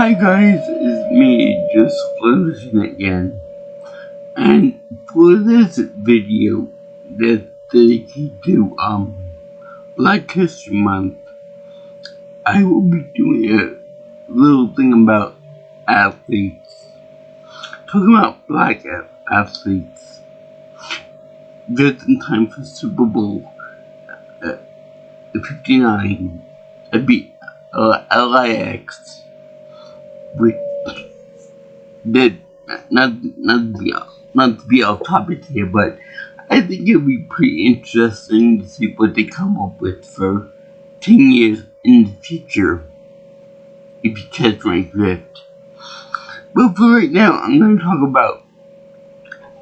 Hi guys, it's me, just Landriscina again. And for this video that's dedicated to Black History Month, I will be doing a little thing about athletes. Talking about black athletes. Just in time for Super Bowl 59. I beat LIX. Which that not to be off topic here, but I think it'll be pretty interesting to see what they come up with for 10 years in the future, if you catch my drift. But for right now, I'm going to talk about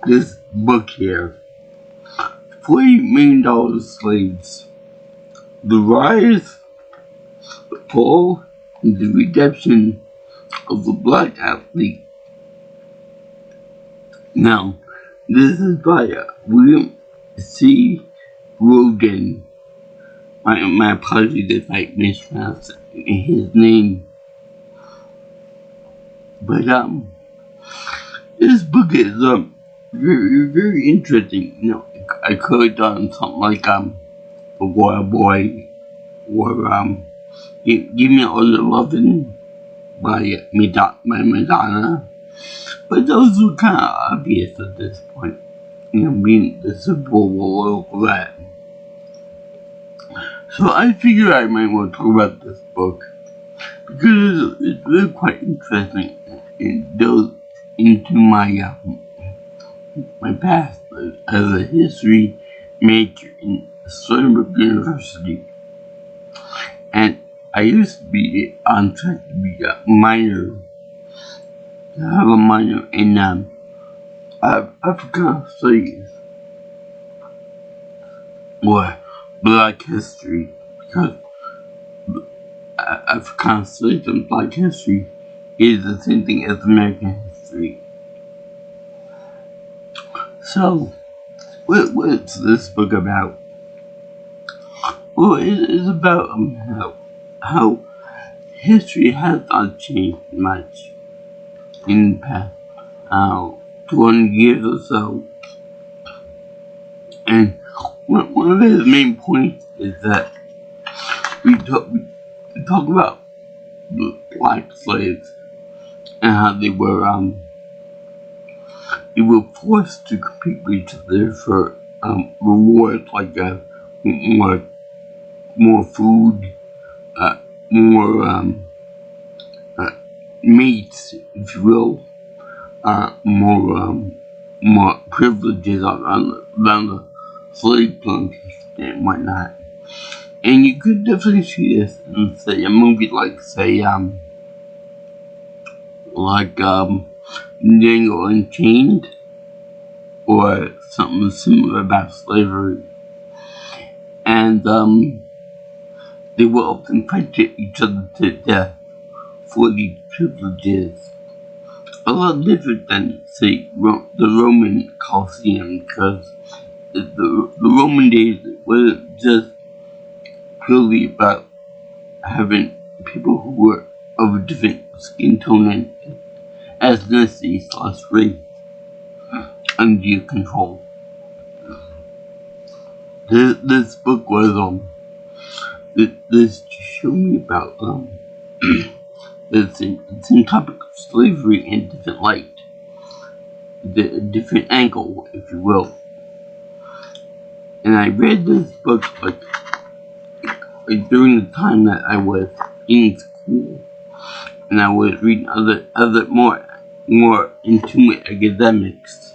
this book here, $40 Million Slaves, the rise, the fall, and the redemption of the black athlete. Now, this is by William C. Rhoden. My apologies if I mispronounced his name. But this book is very interesting. You know, I could have done something like The Royal Boy or Give Me All Your Lovin' by Madonna, but those were kind of obvious at this point. You know, being the Super Bowl all that. So I figured I might want to talk about this book because it's really quite interesting. It goes into my my past as a history major in Sternberg University, and I used to be on track to be a minor, to have a minor in African Studies or Black History, because African Studies and Black History is the same thing as American history. So, what's this book about? Well, it is about how history has not changed much in the past 200 years or so. And one of his main points is that we talk about the black slaves and how they were forced to compete with each other for rewards like more food, more mates, if you will, more privileges on the slave plantation and whatnot. And you could definitely see this in, say, a movie like, Django Unchained, or something similar about slavery. And they will often fight each other to death for these privileges. A lot different than, say, the Roman Colosseum, because the Roman days wasn't just purely about having people who were of a different skin tone and ethnicity / race under your control. This book was this showed me about the same topic of slavery in a different light, a different angle, if you will. And I read this book like during the time that I was in school, and I was reading other more intimate academics.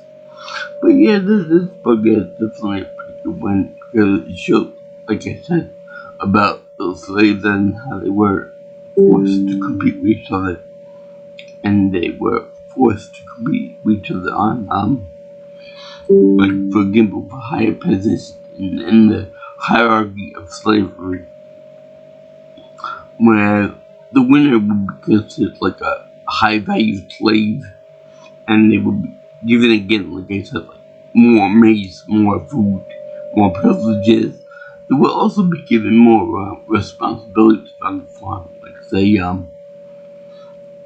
But yeah, this book is definitely a pretty good one because it shows, like I said, about the slaves and how they were forced to compete with each other, and they were forced to compete with each other on, like, for example, for higher positions in the hierarchy of slavery, where the winner would be considered like a high-value slave, and they would be given, again, like I said, like more maize, more food, more privileges. They will also be given more responsibilities on the farm, like say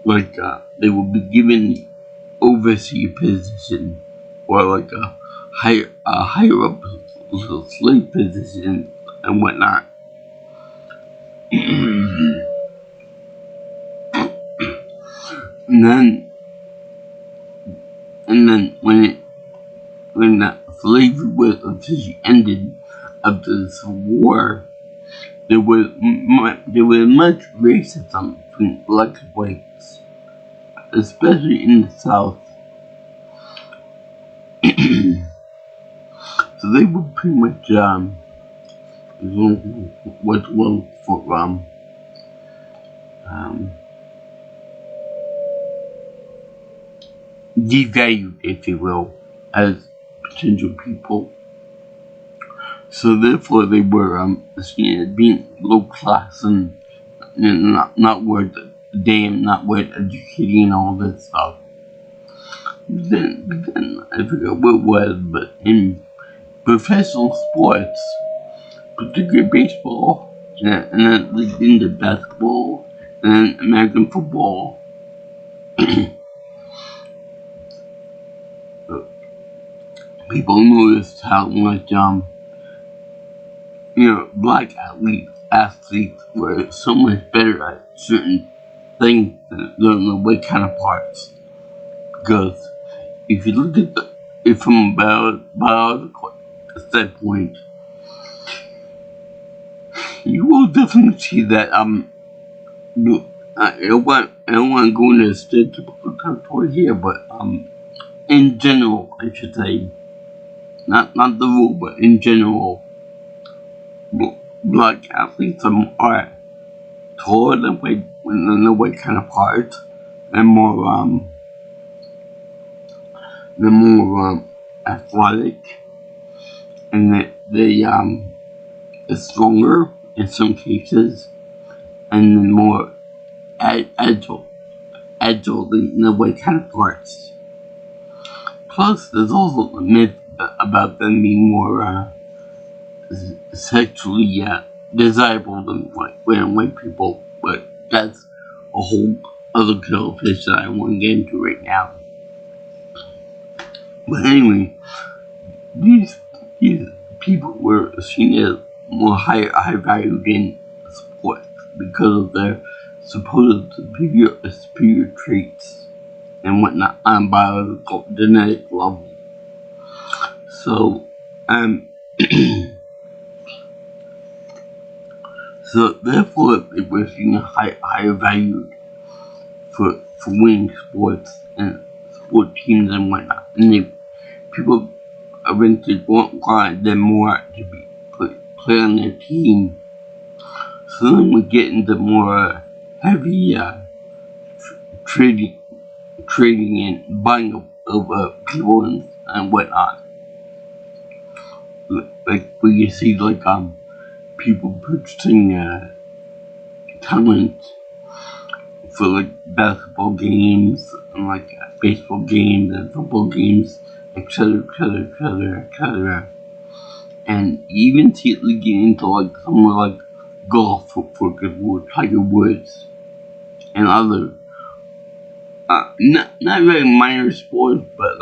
they would be given overseer position or like a higher up slave position and whatnot. and then when the slavery was officially ended after the Civil War, there was much racism between blacks and whites, especially in the South. So they were pretty much what's well for devalued, if you will, as potential people. So therefore, they were seen as being low class and not worth a damn, not worth educating, all this stuff. But then I forgot what it was, but in professional sports, particularly baseball, and then into basketball, and then American football, people noticed how much black athletes were so much better at certain things than the white counterparts. Because if you look at it from a biological standpoint, you will definitely see that I don't want to go into statistical territory here, but in general, I should say, not the rule, but in general, black athletes are taller than the white counterparts, and more athletic, and that they are stronger in some cases, and then more agile than the white counterparts. Plus, there's also a myth about them being more sexually desirable than white people, but that's a whole other kettle of fish that I won't get into right now. But anyway, these people were seen as more high valued in sports because of their supposed superior traits and whatnot on biological genetic level. So so therefore they were seen higher valued for winning sports and sport teams and whatnot, and people eventually wanted them more to play on their team. So then we get into more heavy trading and buying of people and whatnot. Like where you see people purchasing talent for basketball games and baseball games and football games, etc. And you even see it getting into somewhere like golf for Tiger Woods and other not very minor sports, but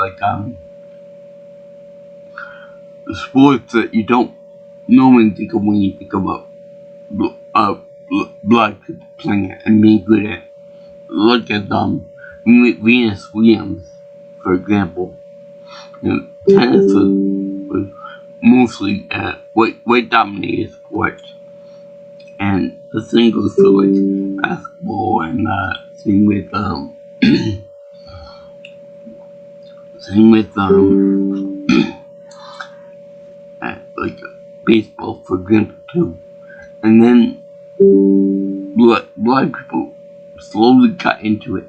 sports that you don't normally think of when you think about black people playing it and being good at. Look at Venus Williams, for example. Tennis was mostly white dominated sport, and the same goes for basketball and same with baseball, for example, too. And then black people slowly got into it,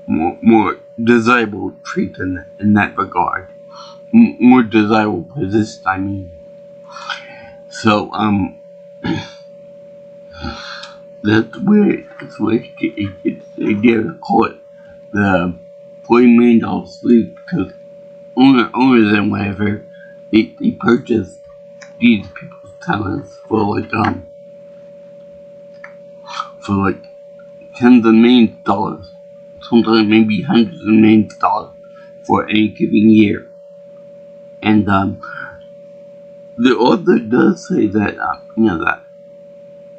more desirable traits in that regard, more desirable positions, I mean. So that's where it gets the idea to call it the $40 million sleep, because owners and whatever, they purchase these people's talents for for like tens of millions of dollars, sometimes maybe hundreds of millions of dollars for any given year. And the author does say that that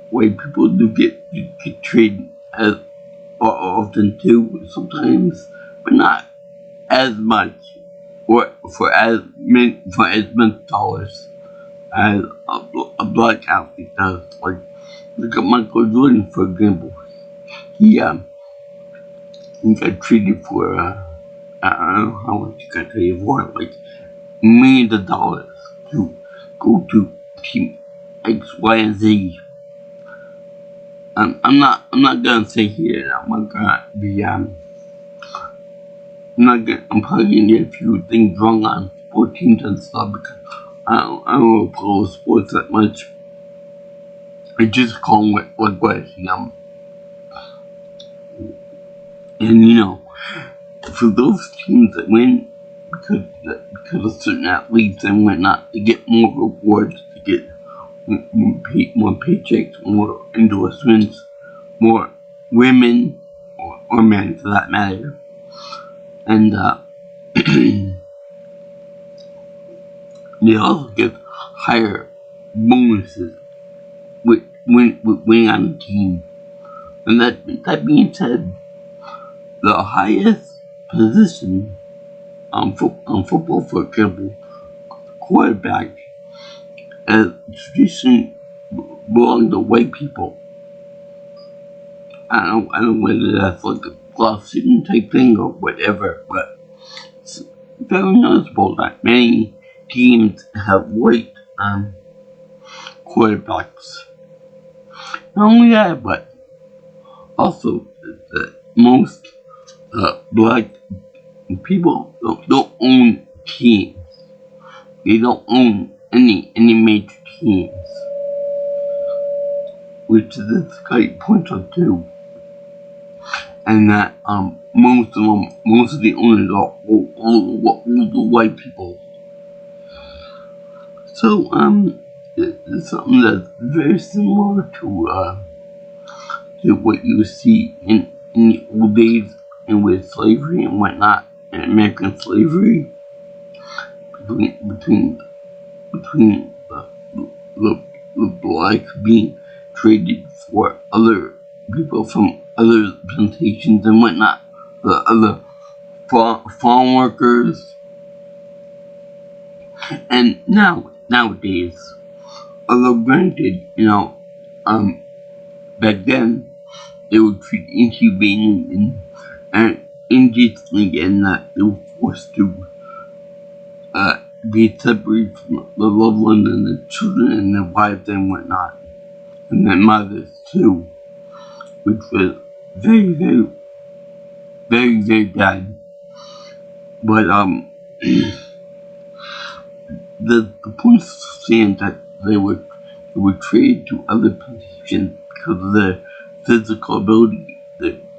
white people do get treated as often too, sometimes, but not as much or for as much dollars as a black athlete does. Like look at Michael Jordan, for example. He got treated for I don't know how much he got treated for, like millions of dollars to go to team X, Y, and Z. I'm not gonna say here that I'm gonna be I'm probably gonna get a few things wrong on sport teams and stuff because I don't follow sports that much. I just call them what I see. And for those teams that win because of certain athletes and whatnot, they get more rewards, to get more paychecks, more endorsements, more women or men for that matter, and they also get higher bonuses with winning on the team. And that being said, the highest position on football, for example, quarterback, as traditionally belong to white people. I don't know whether that's like a class-student type thing or whatever, but it's very noticeable that many teams have white quarterbacks. Not only that, but also that most black people don't own teams. They don't own any major teams, which this guy points out too. And that most of the owners are all the white people. So it's something that's very similar to what you see in the old days and with slavery and whatnot, and American slavery between the blacks being traded for other people from other plantations and whatnot, the other farm workers. And nowadays, although granted, back then they would treat inhumanely and indecently, and that they were forced to be separated from the loved ones and the children and their wives and whatnot, and their mothers too, which was very, very, very, very bad. But the point stands that they were traded to other plantations because of their physical ability,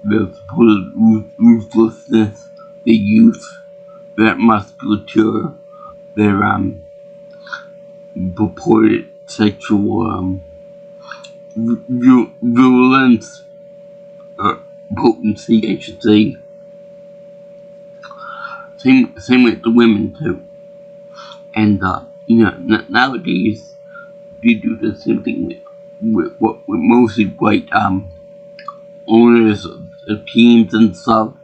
their supposed ruthlessness, their youth, their musculature, their purported sexual violence or potency, I should say. Same with the women too. And nowadays they do the same thing with mostly white owners of teams and stuff,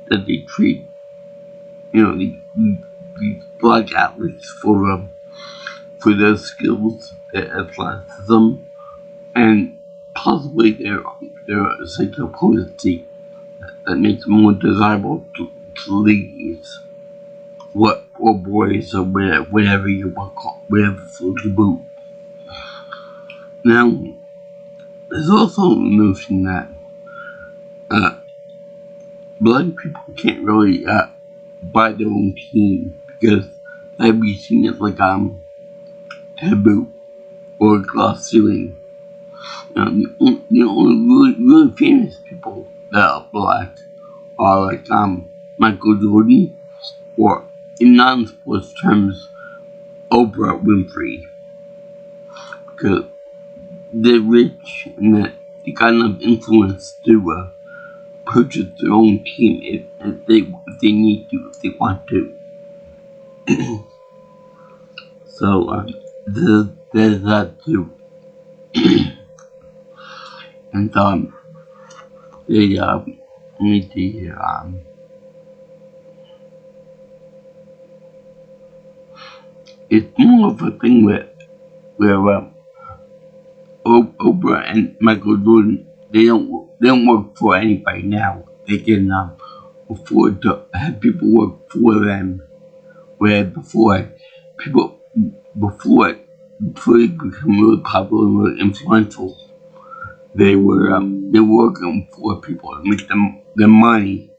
that they treat these black athletes for their skills, their athleticism, and possibly their sexual potency that makes them more desirable to ladies, or boys, or whatever you want to call, whatever floats your boat. Now, there's also a notion that black people can't really buy their own team because that'd be seen as like taboo or a glass ceiling. The only really famous people that are black are like Michael Jordan, or in non-sports terms, Oprah Winfrey, because they're rich and that they got enough influence to purchase their own team if they need to, if they want to. So there's that too. And they let me see here. It's more of a thing where Oprah and Michael Jordan, they don't work for anybody now. They can afford to have people work for them. Where before they become really popular and really influential, they were working for people to make them their money,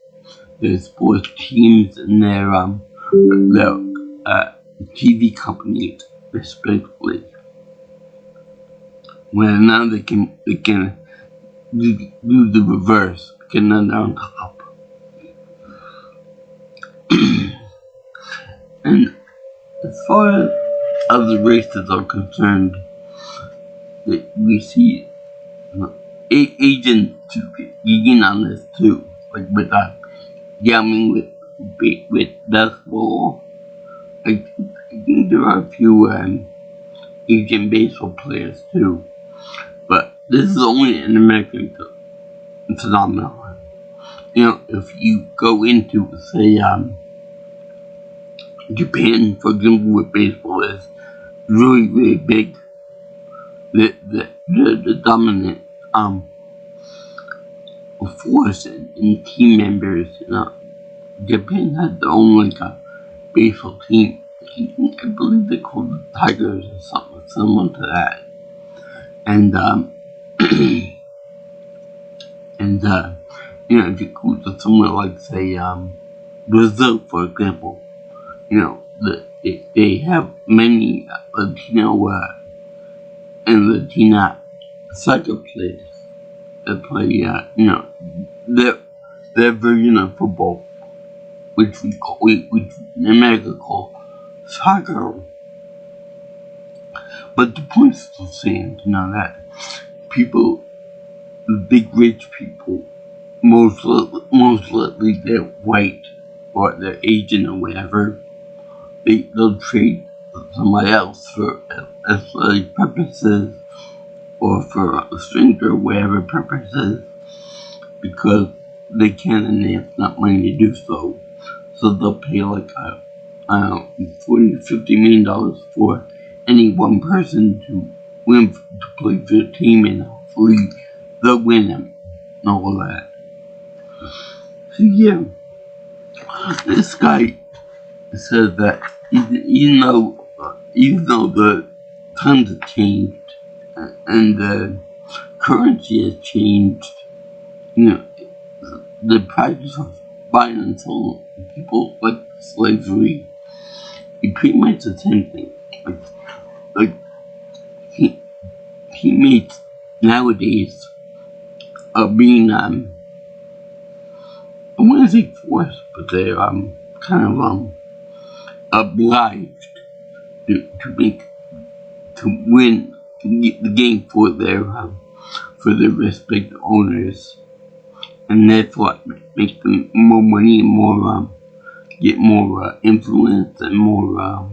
their sports teams and their TV companies, respectively. Where now they can do the reverse, get another on top. And as far as other races are concerned, we see agents getting on this too, like with gambling with basketball. I think there are a few Asian baseball players too, but this is only an American phenomenon. You know, if you go into, say, Japan, for example, with baseball, is really, really big. The dominant force in team members. You know, Japan had their own like a baseball team. I believe they called the Tigers or something similar to that. And you know, if you go to somewhere like, say, Brazil, for example, you know, they have many Latino and Latina soccer players that play, you know, their version of football, which which in America call soccer. But the point is the same, you know, that people, the big rich people, most likely they're white or they're Asian or whatever. They'll trade somebody else for athletic purposes or for strength or whatever purposes, because they can and they have enough money to do so. So they'll pay like $40 to $50 million for any one person to win, to play for the team, and hopefully they'll win them and all that. So yeah, this guy says that even though the times have changed and the currency has changed, you know, the practice of buying and selling people like slavery, it's pretty much the same thing. Like teammates nowadays are being I wouldn't say forced, but they're kind of obliged to win the game for their respective owners, and that's what makes them more money and more get more influence and more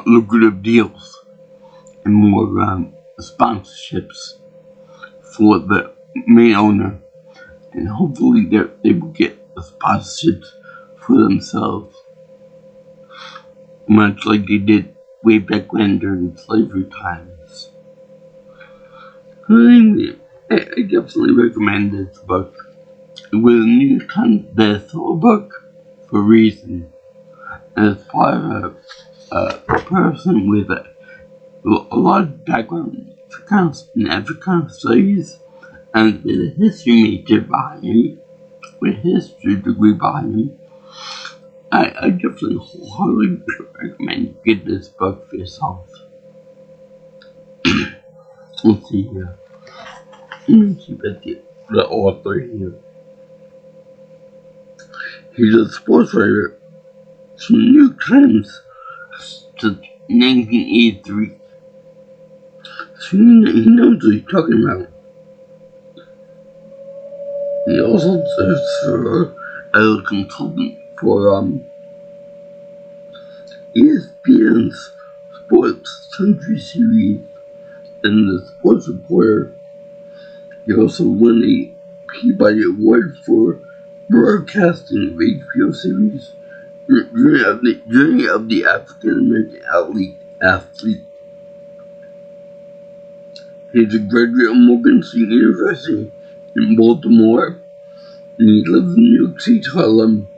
lucrative deals and more sponsorships for the main owner, and hopefully they will get the sponsorships for themselves, much like they did way back when during slavery times. I definitely recommend this book. It was a New York Times bestseller book for a reason. As part of a person with a lot of background in African studies and with a history major behind me, with a history degree behind me, I definitely wholeheartedly recommend you get this book for yourself. Let's see here. Let me keep at the author here. He's a sports writer from the New York Times since 1983. he knows what he's talking about. He also serves for as a consultant for ESPN's Sports Country Series and the Sports Reporter. He also won a Peabody Award for broadcasting of HBO series Journey of the African American Athlete. He's a graduate of Morgan State University in Baltimore, and he lives in New York City, Harlem.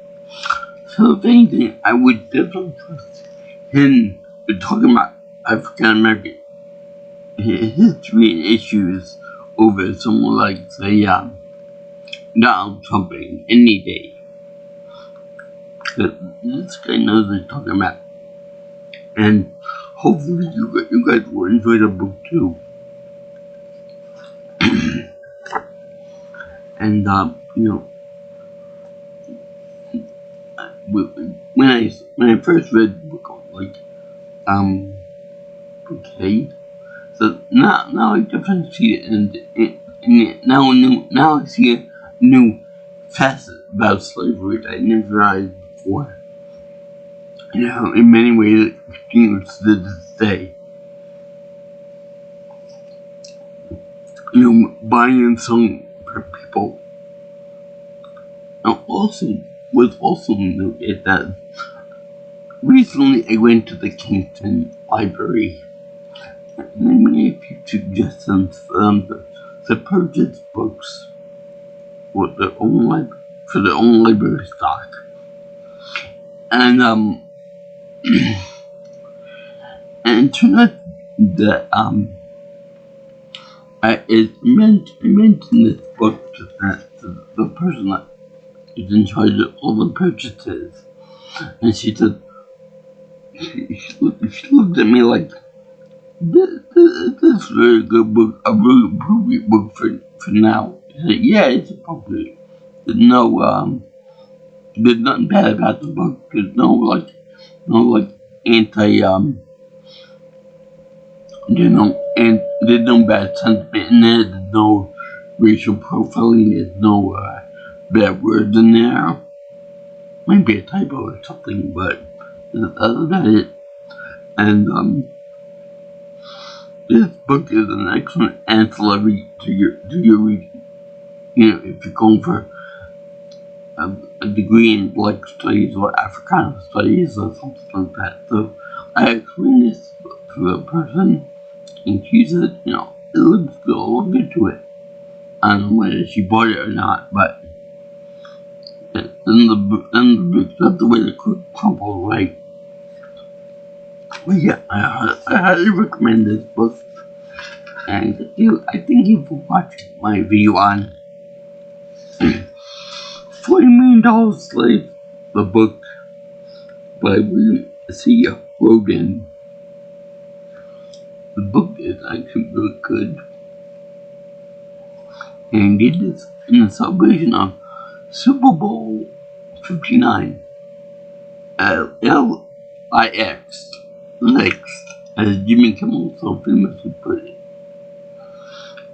So if anything, I would definitely trust him with talking about African American history and issues over someone like, say, Donald Trump any day. But this guy knows what he's talking about. And hopefully you guys will enjoy the book too. And, when I first read the book, I was like, okay. So now I definitely see it, and now I see a new facet about slavery that I never realized before. In many ways, it continues to this day. Buying and selling for people. Was also noted that recently I went to the Kingston Library, and I made a few suggestions for them to purchase books for their own library stock. And and it turned out that I mentioned this book to the person that is in charge of all the purchases, and she said, she looked at me like, this is a very good book, a really appropriate book for now. I said, yeah, it's appropriate. There's nothing bad about the book. There's no anti, and there's no bad sentiment in there. There's no racial profiling. There's no bad words in there. Maybe a typo or something, but that's about it. And this book is an excellent ancillary to your reading. If you're going for a degree in Black Studies or Africana Studies or something like that. So I explained this to the person, and she said, it looks good. I'll look into it. I don't know whether she bought it or not, but then the book, that's the way the crumple, right? But yeah, I highly recommend this book. And I thank you for watching my video on $40 Million Slave, the book by William C. Rhoden. The book is actually really good. And it is in the celebration of Super Bowl 59. LIX. LIX, as Jimmy Kimmel so famously put it.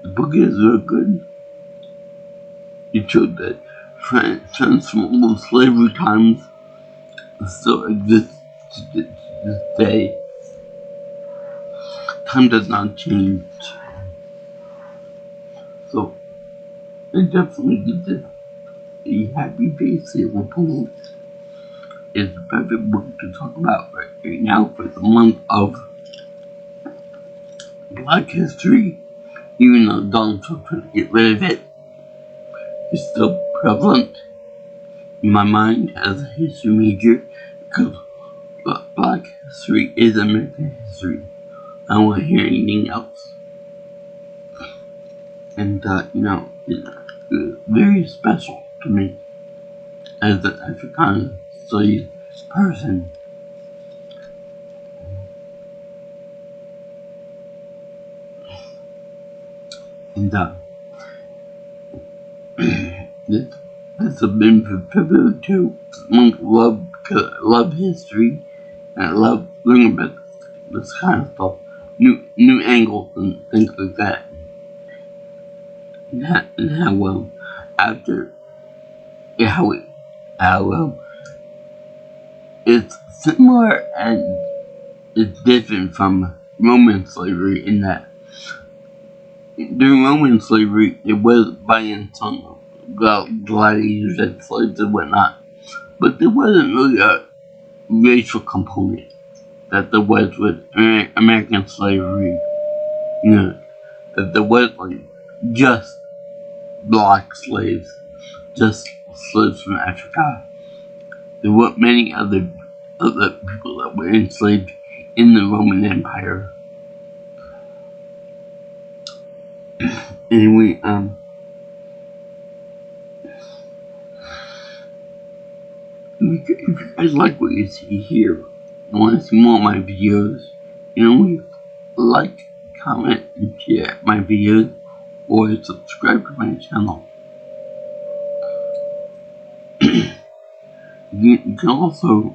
The book is very good. It showed that trends from old slavery times still exist to this day. Time does not change. So, I definitely give this a happy face. It's the perfect book to talk about right now for the month of Black History. Even though Donald Trump tried to get rid of it, it's still prevalent in my mind as a history major, because Black history is American history. I don't want to hear anything else. And it's very special to me as an Africana Studies person. And this has been pivotal to love, because I love history and I love learning about this kind of stuff. new angles and things like that. And how after how it's similar and it's different from Roman slavery in that during Roman slavery it was buying some gladiators and slaves and whatnot, but there wasn't really a racial component that there was with American slavery. You know, that there was like just black slaves, just slaves from Africa. There weren't many other people that were enslaved in the Roman Empire. Anyway, if you guys like what you see here, and want to see more of my videos, like, comment, and share my videos, or subscribe to my channel. You can also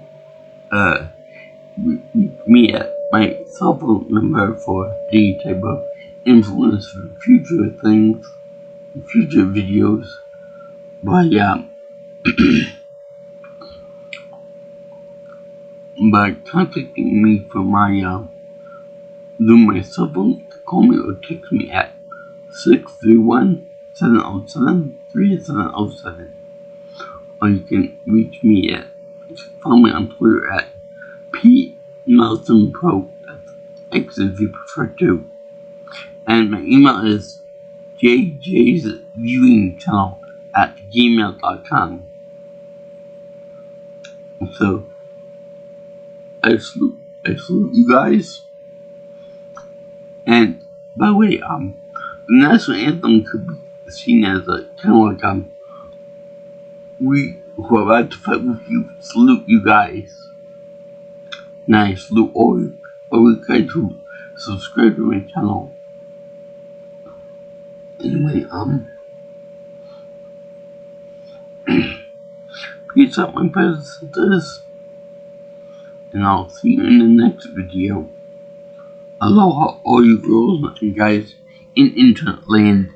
reach me at my cell phone number for any type of influence for future things, future videos, by contacting me for my through my cell phone. Call me or text me at 631-707-3707, or you can reach me at follow me on Twitter at PNelsonPro. That's X if you prefer to. And my email is jjsviewingchannel@gmail.com. So I salute you guys. And by the way, the national anthem could be seen as a kind of like we who are about to fight with you salute you guys. And I salute all you guys who subscribe to my channel. Anyway, peace out, my brothers and sisters, and I'll see you in the next video. Aloha, all you girls and guys in internet land.